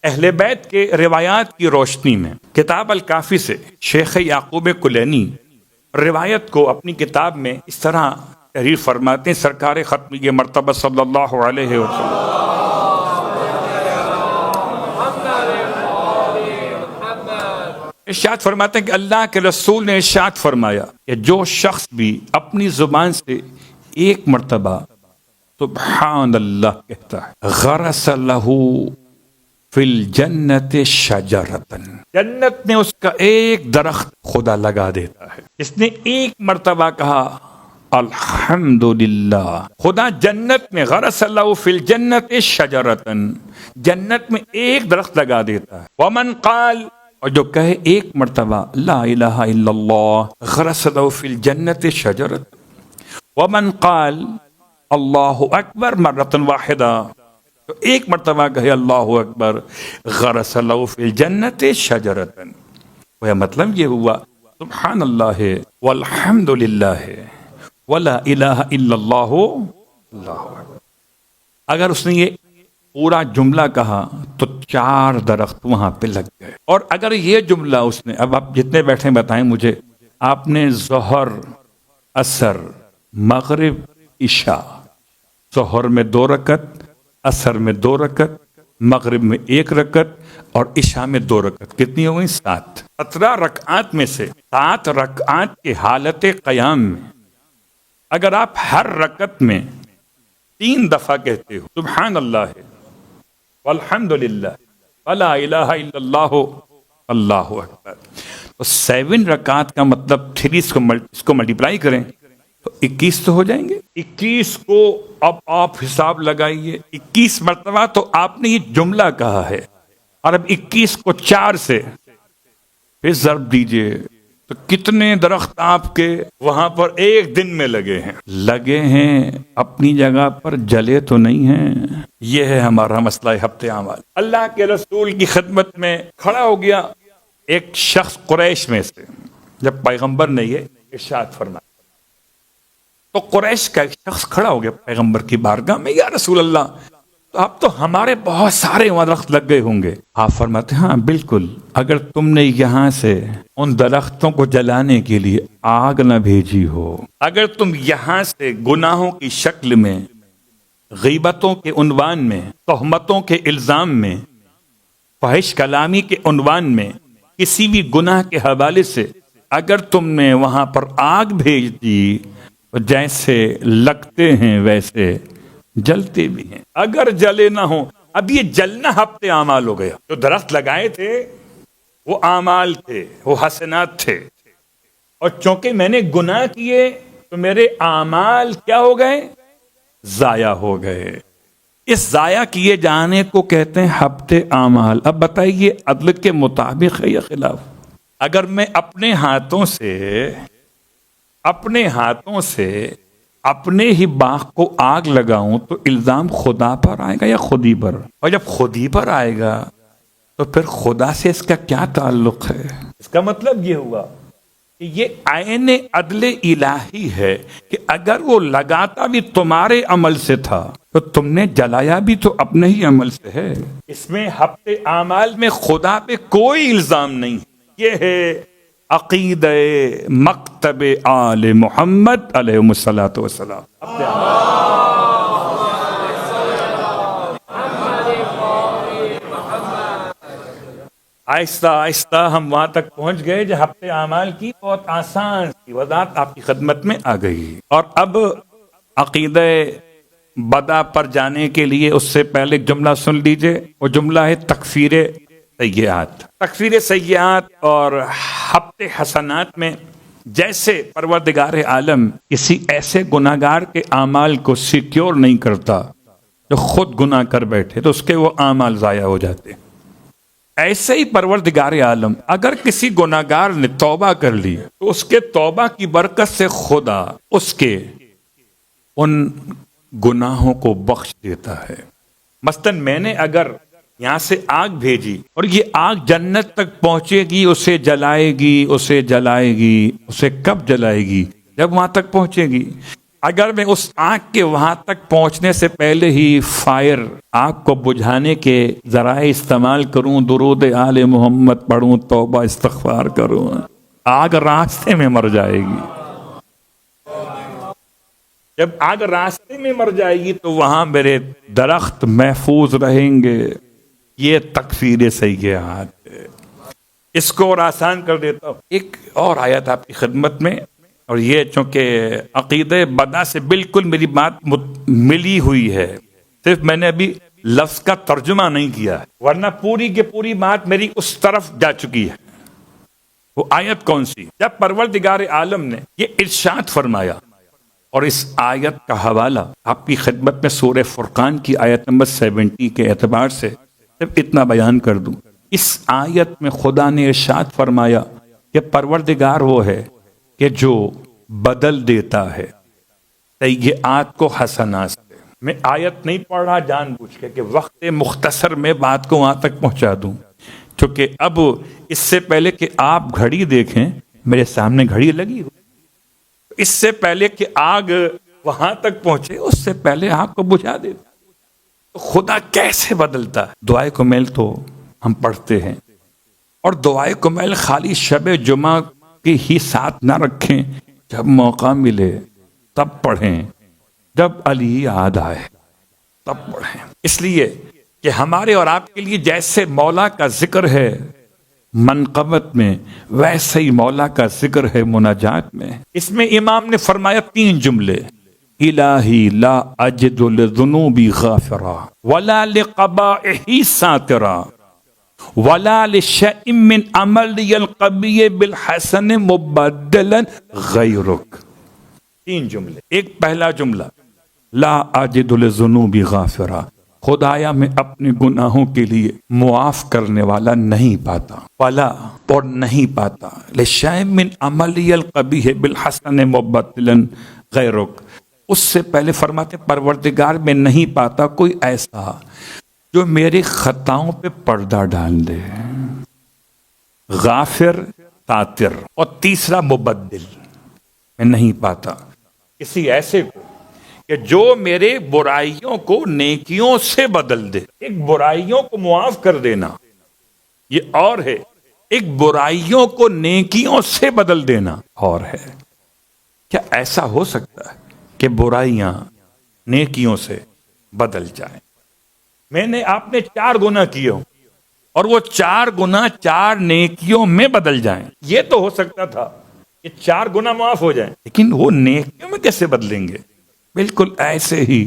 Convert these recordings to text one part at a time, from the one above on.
اہل بیت کے روایات کی روشنی میں کتاب الکافی سے شیخ یعقوب کلینی روایت کو اپنی کتاب میں اس طرح تحریر فرماتے ہیں. سرکار ختمی مرتبہ صلی اللہ علیہ وسلم ارشاد فرماتے ہیں کہ اللہ کے رسول نے ارشاد فرمایا کہ جو شخص بھی اپنی زبان سے ایک مرتبہ سبحان اللہ کہتا ہے غرس لہ فی الجنت شجرتن، جنت میں اس کا ایک درخت خدا لگا دیتا ہے. اس نے ایک مرتبہ کہا الحمدللہ، خدا جنت میں غرس لہ فی الجنت شجرتن، جنت میں ایک درخت لگا دیتا ہے. ومن قال، اور جو کہے ایک مرتبہ لا الہ الا اللہ غرس لہ فی الجنت شجرتن. ومن قال اللہ اکبر مرۃ واحدہ، تو ایک مرتبہ کہے اللہ اکبر غرس لہ فی الجنت شجرتن. وہ مطلب یہ ہوا سبحان اللہ والحمد للہ ولا الہ الا اللہ اللہ اکبر. اگر اس نے یہ پورا جملہ کہا تو 4 درخت وہاں پہ لگ گئے. اور اگر یہ جملہ اس نے، اب آپ جتنے بیٹھے بتائیں مجھے، آپ نے ظہر، عصر، مغرب، عشاء، ظہر میں 2 رکعت، عصر میں 2 رکعت، مغرب میں 1 رکعت اور عشاء میں 2 رکعت، کتنی ہو گئی؟ 7. 17 رکعات میں سے 7 رکعات کی حالت قیام میں اگر آپ ہر رکعت میں 3 دفعہ کہتے ہو سبحان اللہ والحمد للہ ولا الہ الا اللہ اللہ اکبر، تو 7 رکعات کا مطلب 3 اس کو ملٹیپلائی کریں تو 21 تو ہو جائیں گے. 21 کو اب آپ حساب لگائیے، 21 مرتبہ تو آپ نے یہ جملہ کہا ہے، اور اب 21 کو 4 سے پھر ضرب دیجئے تو کتنے درخت آپ کے وہاں پر ایک دن میں لگے ہیں؟ لگے ہیں، اپنی جگہ پر جلے تو نہیں ہیں. یہ ہے ہمارا مسئلہ ہفتے اعمال. اللہ کے رسول کی خدمت میں کھڑا ہو گیا ایک شخص قریش میں سے، جب پیغمبر نے یہ ارشاد فرمایا تو قریش کا ایک شخص کھڑا ہو گیا پیغمبر کی بارگاہ میں، یا رسول اللہ، تو اب تو ہمارے بہت سارے وہاں درخت لگ گئے ہوں گے. آپ فرماتے ہاں بالکل، اگر تم نے یہاں سے ان درختوں کو جلانے کے لیے آگ نہ بھیجی ہو، اگر تم یہاں سے گناہوں کی شکل میں، غیبتوں کے عنوان میں، تہمتوں کے الزام میں، فحش کلامی کے عنوان میں، کسی بھی گناہ کے حوالے سے اگر تم نے وہاں پر آگ بھیج دی تو جیسے لگتے ہیں ویسے جلتے بھی ہیں. اگر جلے نہ ہوں، اب یہ جلنا ہفتے اعمال ہو گیا. جو درخت لگائے تھے وہ اعمال تھے، وہ حسنات تھے، اور چونکہ میں نے گناہ کیے تو میرے اعمال کیا ہو گئے؟ ضائع ہو گئے. اس ضائع کیے جانے کو کہتے ہیں ہفتے اعمال. اب بتائیے عدل کے مطابق ہے یا خلاف؟ اگر میں اپنے ہاتھوں سے اپنے ہی باغ کو آگ لگاؤں تو الزام خدا پر آئے گا یا خودی پر؟ اور جب خودی پر آئے گا تو پھر خدا سے اس کا کیا تعلق ہے؟ اس کا مطلب یہ ہوا کہ یہ عین عدل الہی ہے کہ اگر وہ لگاتا بھی تمہارے عمل سے تھا تو تم نے جلایا بھی تو اپنے ہی عمل سے ہے. اس میں ہفتے اعمال میں خدا پہ کوئی الزام نہیں. یہ ہے عقیدہ مکتب آل محمد علیہ الصلوۃ والسلام. آہستہ آہستہ ہم وہاں تک پہنچ گئے جو ہفتے اعمال کی بہت آسان سی وضاحت آپ کی خدمت میں آ گئی. اور اب عقیدہ بدع پر جانے کے لیے اس سے پہلے ایک جملہ سن لیجئے. وہ جملہ ہے تکفیر سیئات. تکفیر سیئات اور ہفتے حسنات میں جیسے پروردگار عالم کسی ایسے گناہگار کے اعمال کو سیکیور نہیں کرتا جو خود گناہ کر بیٹھے تو اس کے وہ اعمال ضائع ہو جاتے، ایسے ہی پروردگار عالم اگر کسی گناہگار نے توبہ کر لی تو اس کے توبہ کی برکت سے خدا اس کے ان گناہوں کو بخش دیتا ہے. مثلاً میں نے اگر یہاں سے آگ بھیجی اور یہ آگ جنت تک پہنچے گی، اسے جلائے گی، اسے کب جلائے گی؟ جب وہاں تک پہنچے گی. اگر میں اس آگ کے وہاں تک پہنچنے سے پہلے ہی فائر آگ کو بجھانے کے ذرائع استعمال کروں، درود آل محمد پڑھوں، توبہ استغفار کروں، آگ راستے میں مر جائے گی۔ جب آگ راستے میں مر جائے گی تو وہاں میرے درخت محفوظ رہیں گے۔ یہ تکفیر سیئات ہے۔ اس کو اور آسان کر دیتا ہوں، ایک اور آیت آپ کی خدمت میں، اور یہ چونکہ عقیدہ بدا سے بالکل میری بات ملی ہوئی ہے، صرف میں نے ابھی لفظ کا ترجمہ نہیں کیا ہے، ورنہ پوری کی پوری بات میری اس طرف جا چکی ہے۔ وہ آیت کون سی؟ جب پروردگار عالم نے یہ ارشاد فرمایا، اور اس آیت کا حوالہ آپ کی خدمت میں سورہ فرقان کی آیت نمبر 70 کے اعتبار سے صرف اتنا بیان کر دوں۔ اس آیت میں خدا نے ارشاد فرمایا کہ پروردگار وہ ہے کہ جو بدل دیتا ہے سیئات کو حسنات سے۔ میں آیت نہیں پڑھ رہا جان بوجھ کے کہ وقت مختصر میں بات کو وہاں تک پہنچا دوں، چونکہ اب اس سے پہلے کہ آپ گھڑی دیکھیں میرے سامنے گھڑی لگی ہو، اس سے پہلے کہ آگ وہاں تک پہنچے اس سے پہلے آگ کو بجھا دیتا۔ خدا کیسے بدلتا ہے؟ دعائے کمیل تو ہم پڑھتے ہیں، اور دعائے کمیل خالی شب جمعہ کی ہی ساتھ نہ رکھیں، جب موقع ملے تب پڑھیں، جب علی یاد آئے تب پڑھیں، اس لیے کہ ہمارے اور آپ کے لیے جیسے مولا کا ذکر ہے منقبت میں، ویسے ہی مولا کا ذکر ہے مناجات میں۔ اس میں امام نے فرمایا 3 جملے، الہی لا اجد لذنوبی غافرا ولا لقبائحی ساترا ولا لشیء من عملی القبیح بالحسن مبدلا غیرک۔ 3 جملے۔ ایک پہلا جملہ، لا اجد لذنوبی غافرا، خدایا میں اپنے گناہوں کے لیے معاف کرنے والا نہیں پاتا، ولا اور نہیں پاتا، لشیء من عملی القبیح بالحسن مبدلا غیرک، اس سے پہلے فرماتے پروردگار میں نہیں پاتا کوئی ایسا جو میری خطاؤں پہ پردہ ڈال دے، غافر ساتر، اور تیسرا مبدل، میں نہیں پاتا کسی ایسے کو کہ جو میرے برائیوں کو نیکیوں سے بدل دے۔ ایک برائیوں کو معاف کر دینا یہ اور ہے، ایک برائیوں کو نیکیوں سے بدل دینا اور ہے۔ کیا ایسا ہو سکتا ہے کہ برائیاں نیکیوں سے بدل جائیں؟ میں نے آپ نے 4 گناہ کیے ہوں اور وہ 4 گناہ 4 نیکیوں میں بدل جائیں، یہ تو ہو سکتا تھا کہ 4 گناہ معاف ہو جائیں، لیکن وہ نیکیوں میں کیسے بدلیں گے؟ بالکل ایسے ہی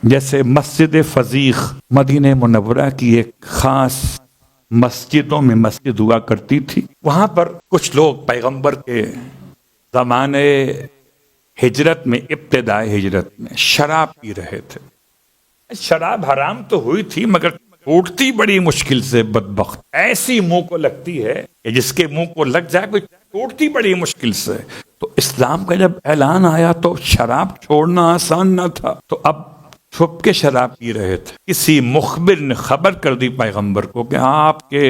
جیسے مسجد فضیق مدینہ منورہ کی ایک خاص مسجدوں میں مسجد ہوا کرتی تھی، وہاں پر کچھ لوگ پیغمبر کے زمانے ہجرت میں، ابتدائے ہجرت میں شراب پی رہے تھے۔ شراب حرام تو ہوئی تھی مگر ٹوٹتی بڑی مشکل سے، بدبخت ایسی منہ کو لگتی ہے کہ جس کے منہ کو لگ جائے کوئی ٹوٹتی بڑی مشکل سے۔ تو اسلام کا جب اعلان آیا تو شراب چھوڑنا آسان نہ تھا، تو اب چھپ کے شراب پی رہے تھے۔ کسی مخبر نے خبر کر دی پیغمبر کو کہ آپ کے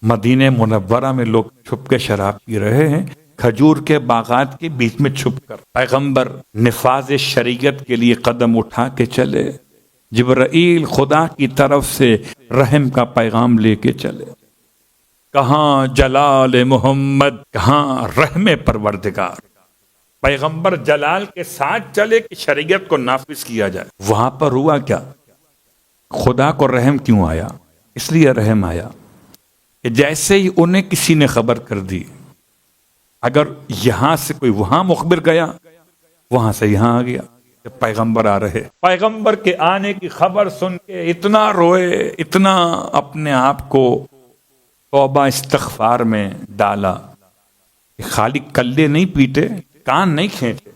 مدینہ منورہ میں لوگ چھپ کے شراب پی رہے ہیں، کھجور کے باغات کے بیچ میں چھپ کر۔ پیغمبر نفاذ شریعت کے لیے قدم اٹھا کے چلے، جبرائیل خدا کی طرف سے رحم کا پیغام لے کے چلے۔ کہاں جلال محمد، کہاں رحم پروردگار، پیغمبر جلال کے ساتھ چلے کہ شریعت کو نافذ کیا جائے۔ وہاں پر ہوا کیا؟ خدا کو رحم کیوں آیا؟ اس لیے رحم آیا کہ جیسے ہی انہیں کسی نے خبر کر دی، اگر یہاں سے کوئی وہاں مخبر گیا، وہاں سے یہاں آ گیا کہ پیغمبر آ رہے، پیغمبر کے آنے کی خبر سن کے اتنا روئے، اتنا اپنے آپ کو توبہ استغفار میں ڈالا کہ خالی کلے نہیں پیٹے، کان نہیں کھینچے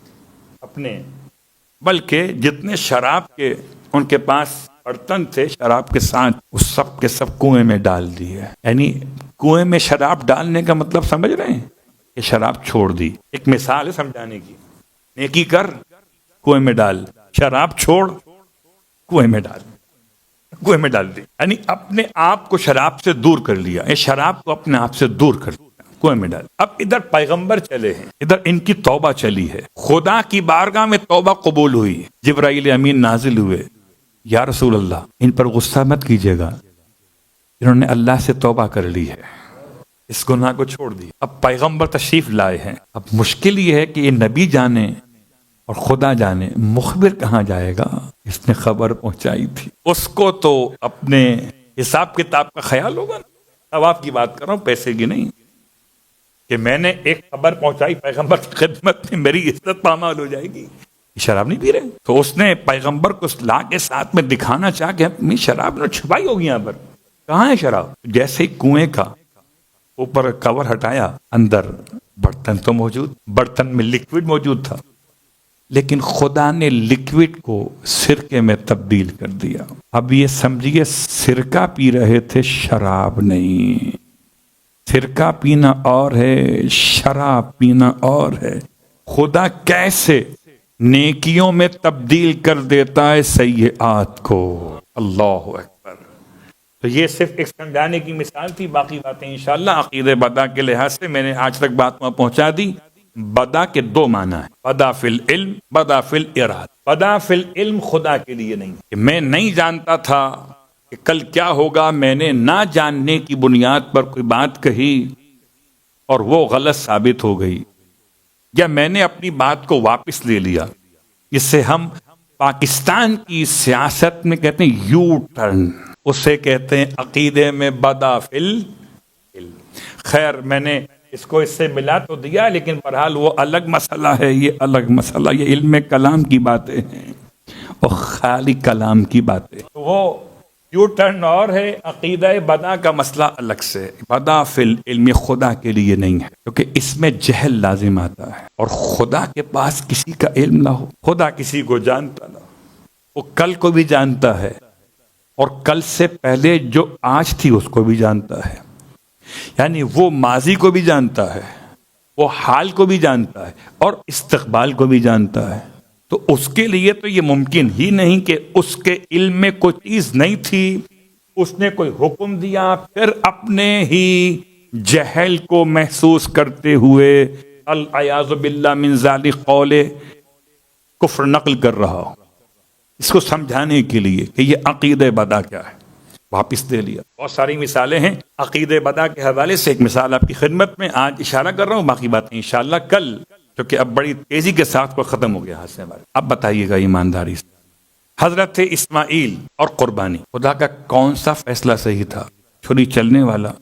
اپنے، بلکہ جتنے شراب کے ان کے پاس برتن تھے شراب کے ساتھ، اس سب کے سب کنویں میں ڈال دیے۔ یعنی کنویں میں شراب ڈالنے کا مطلب سمجھ رہے ہیں کہ شراب چھوڑ دی۔ ایک مثال ہے سمجھانے کی، نیکی کر کنویں میں ڈال، شراب چھوڑ کنویں میں ڈال، کنویں میں ڈال دی، یعنی اپنے آپ کو شراب سے دور کر لیا، یہ شراب کو اپنے آپ سے دور کر دیا۔ کنویں میں ڈال. اب ادھر پیغمبر چلے ہیں، ادھر ان کی توبہ چلی ہے. خدا کی بارگاہ میں توبہ قبول ہوئی. جبرائیل امین نازل ہوئے، یا رسول اللہ ان پر غصہ مت کیجیے گا، انہوں نے اللہ سے توبہ کر لی ہے، اس گناہ کو چھوڑ دیا. اب پیغمبر تشریف لائے ہیں. اب مشکل یہ ہے کہ یہ نبی جانے اور خدا جانے، مخبر کہاں جائے گا؟ اس نے خبر پہنچائی تھی، اس کو تو اپنے حساب کتاب کا خیال ہوگا. اب آپ کی بات کر رہا ہوں، پیسے کی نہیں، کہ میں نے ایک خبر پہنچائی پیغمبر کی خدمت میں، میری عزت پامال ہو جائے گی. شراب نہیں پی رہے، تو اس نے پیغمبر کو لا کے ساتھ میں دکھانا چاہ کہ اپنی شراب نے چھپائی ہوگی. یہاں پر کہاں ہے شراب؟ جیسے ہی کنویں کا اوپر کور ہٹایا، اندر برتن تو موجود، برتن میں لکوڈ موجود تھا، لیکن خدا نے لکوڈ کو سرکے میں تبدیل کر دیا. اب یہ سمجھیے سرکہ پی رہے تھے، شراب نہیں. سرکہ پینا اور ہے، شراب پینا اور ہے. خدا کیسے نیکیوں میں تبدیل کر دیتا ہے سیئات کو. اللہ اکبر. تو یہ صرف ایک سمجھانے کی مثال تھی، باقی باتیں انشاءاللہ عقیدہ بدا کے لحاظ سے میں نے آج تک بات وہاں پہنچا دی. بدا کے دو معنی ہیں، بدا فی العلم، بدا فی الاراد. بدا فی العلم خدا کے لیے نہیں کہ میں نہیں جانتا تھا کہ کل کیا ہوگا، میں نے نہ جاننے کی بنیاد پر کوئی بات کہی اور وہ غلط ثابت ہو گئی، یا میں نے اپنی بات کو واپس لے لیا. اس سے ہم پاکستان کی سیاست میں کہتے ہیں یو ٹرن، اسے کہتے ہیں عقیدے میں بدا فی العلم. خیر میں نے اس کو اس سے ملا تو دیا، لیکن بہرحال وہ الگ مسئلہ ہے، یہ الگ مسئلہ، یہ علم کلام کی باتیں ہیں اور خالی کلام کی باتیں. تو وہ یو ٹرن اور ہے، عقیدہ بدا کا مسئلہ الگ سے. بدا فی العلم یہ خدا کے لیے نہیں ہے، کیونکہ اس میں جہل لازم آتا ہے، اور خدا کے پاس کسی کا علم نہ ہو، خدا کسی کو جانتا نہ ہو. وہ کل کو بھی جانتا ہے، اور کل سے پہلے جو آج تھی اس کو بھی جانتا ہے. یعنی وہ ماضی کو بھی جانتا ہے، وہ حال کو بھی جانتا ہے، اور استقبال کو بھی جانتا ہے. تو اس کے لیے تو یہ ممکن ہی نہیں کہ اس کے علم میں کوئی چیز نہیں تھی، اس نے کوئی حکم دیا، پھر اپنے ہی جہل کو محسوس کرتے ہوئے العیاذ باللہ من ذالک قول کفر نقل کر رہا ہو. اس کو سمجھانے کے لیے کہ یہ عقیدہ بدا کیا ہے، واپس دے لیا. بہت ساری مثالیں ہیں عقیدہ بدا کے حوالے سے. ایک مثال آپ کی خدمت میں آج اشارہ کر رہا ہوں، باقی باتیں انشاءاللہ کل، کیونکہ اب بڑی تیزی کے ساتھ کو ختم ہو گیا ہاتھ سے ہمارے. اب بتائیے گا ایمانداری سے، حضرت اسماعیل اور قربانی، خدا کا کون سا فیصلہ صحیح تھا؟ چھری چلنے والا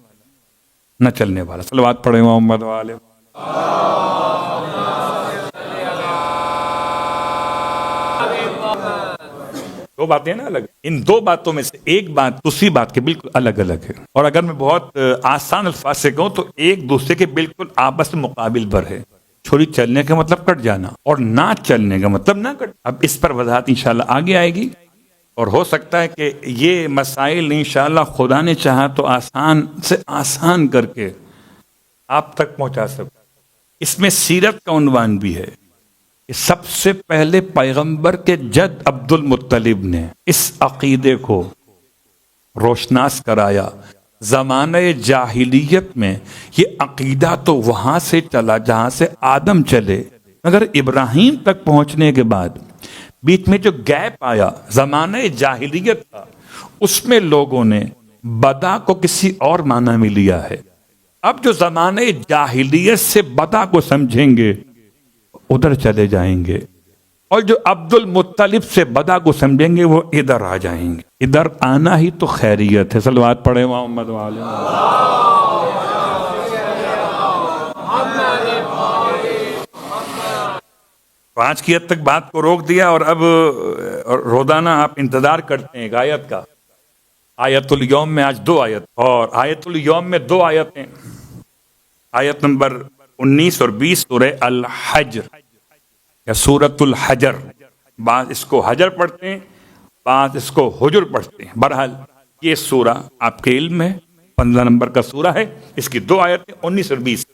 نہ چلنے والا؟ صلوات پڑھیں محمد والے. دو باتیں نا الگ، ان دو باتوں میں سے ایک بات دوسری بات کے بالکل الگ الگ ہے. اور اگر میں بہت آسان الفاظ سے کہوں تو ایک دوسرے کے بالکل آپس میں مقابل پر ہے. چھری چلنے کا مطلب کٹ جانا، اور نہ چلنے کا مطلب نہ کٹ. اب اس پر وضاحت انشاءاللہ آگے آئے گی، اور ہو سکتا ہے کہ یہ مسائل انشاءاللہ خدا نے چاہا تو آسان سے آسان کر کے آپ تک پہنچا سکتا. اس میں سیرت کا عنوان بھی ہے. سب سے پہلے پیغمبر کے جد عبد المطلب نے اس عقیدے کو روشناس کرایا. زمانہ جاہلیت میں یہ عقیدہ تو وہاں سے چلا جہاں سے آدم چلے، مگر ابراہیم تک پہنچنے کے بعد بیچ میں جو گیپ آیا، زمانہ جاہلیت تھا، اس میں لوگوں نے بدا کو کسی اور معنی میں لیا ہے. اب جو زمانہ جاہلیت سے بدا کو سمجھیں گے ادھر چلے جائیں گے، اور جو عبد المطلب سے بدا کو سمجھیں گے وہ ادھر آ جائیں گے. ادھر آنا ہی تو خیریت ہے. صلوات پڑھے محمد والے. آج کی حد تک بات کو روک دیا، اور اب روزانہ آپ انتظار کرتے ہیں ایک آیت کا. آیت الیوم میں آج 2 آیت، اور آیت الیوم میں 2 آیتیں، آیت نمبر 19 اور 20 سورہ الحجر یا سورۃ الحجر. بعض اس کو حجر پڑھتے ہیں، بعض اس کو حجر پڑھتے ہیں. بہرحال یہ سورہ آپ کے علم میں 15 نمبر کا سورہ ہے. اس کی 2 آیتیں 19 اور 20.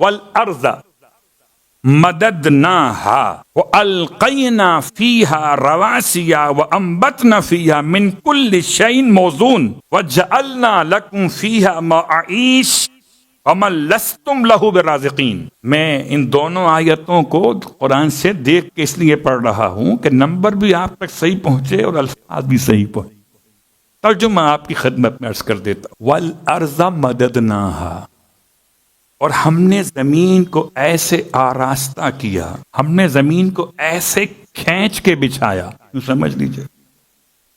والارض مددناها والقینا فیہا رواسیا وانبتنا فیہا من کل شیء موزون وجعلنا لکم فیہا معیش وَمَن لَسْتُمْ لَهُ بِرَازِقِينَ۔ میں ان دونوں آیتوں کو قرآن سے دیکھ کے اس لیے پڑھ رہا ہوں کہ نمبر بھی آپ تک صحیح پہنچے اور الفاظ بھی صحیح پہنچے۔ ترجمہ آپ کی خدمت میں عرض کر دیتا ہوں۔ وَالْأَرْضَ مَدَدْنَاهَا، اور ہم نے زمین کو ایسے آراستہ کیا، ہم نے زمین کو ایسے کھینچ کے بچھایا۔ یوں سمجھ لیجئے،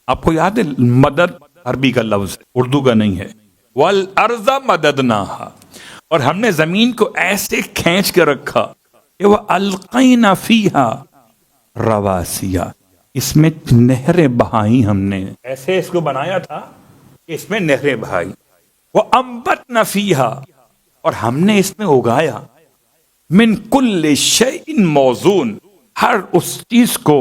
آپ کو یاد ہے مدد عربی کا لفظ ہے، اردو کا نہیں ہے۔ وَالْأَرْضَ مَدَدْنَاهَا، اور ہم نے زمین کو ایسے کھینچ کے رکھا کہ وَأَلْقَيْنَا فِيهَا رَوَاسِيَ، اس میں نہریں بہائی، ہم نے ایسے اس کو بنایا تھا کہ اس میں نہریں بہائی۔ وَأَنبَتْنَا فِيهَا، اور ہم نے اس میں اگایا من کل شیء موزون، ہر اس چیز کو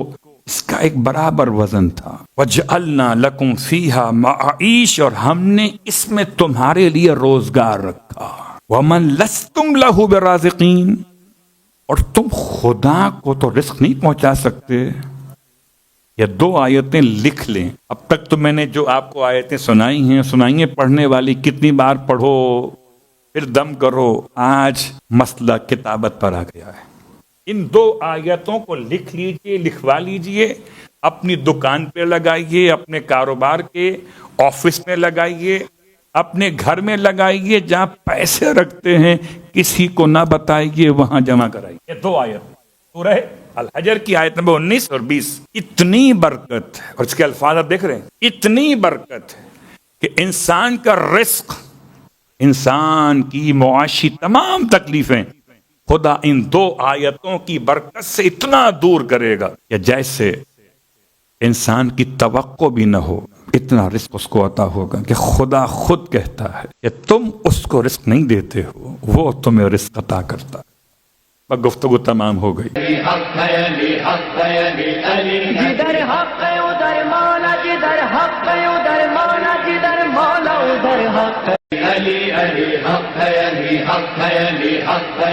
اس کا ایک برابر وزن تھا۔ وَجَعَلْنَا لَكُمْ فِيهَا مَعَائِیشَ، اور ہم نے اس میں تمہارے لیے روزگار رکھا۔ وَمَن لَسْتُمْ لَهُ بِرَازِقِينَ، اور تم خدا کو تو رزق نہیں پہنچا سکتے۔ یہ دو آیتیں لکھ لیں۔ اب تک تو میں نے جو آپ کو آیتیں سنائی ہیں پڑھنے والی کتنی بار پڑھو پھر دم کرو، آج مسئلہ کتابت پر آ گیا ہے۔ ان دو آیتوں کو لکھ لیجئے، لکھوا لیجئے، اپنی دکان پہ لگائیے، اپنے کاروبار کے آفس میں لگائیے، اپنے گھر میں لگائیے، جہاں پیسے رکھتے ہیں کسی کو نہ بتائیے، وہاں جمع کرائیے۔ یہ دو آیت سورہ الحجر کی آیت نمبر 19 اور 20، اتنی برکت ہے، اور اس کے الفاظ آپ دیکھ رہے ہیں، اتنی برکت ہے کہ انسان کا رزق، انسان کی معاشی تمام تکلیفیں خدا ان دو آیتوں کی برکت سے اتنا دور کرے گا کہ جیسے انسان کی توقع بھی نہ ہو، اتنا رزق اس کو عطا ہوگا کہ خدا خود کہتا ہے کہ تم اس کو رزق نہیں دیتے ہو، وہ تمہیں رزق عطا کرتا ہے۔ گفتگو تمام ہو گئی۔ جدھر حق ہے ادھر مولا، جدھر حق ہے ادھر مولا، جدھر مولا ادھر حق ہے۔ علی علی حق ہے، علی حق ہے، علی حق ہے۔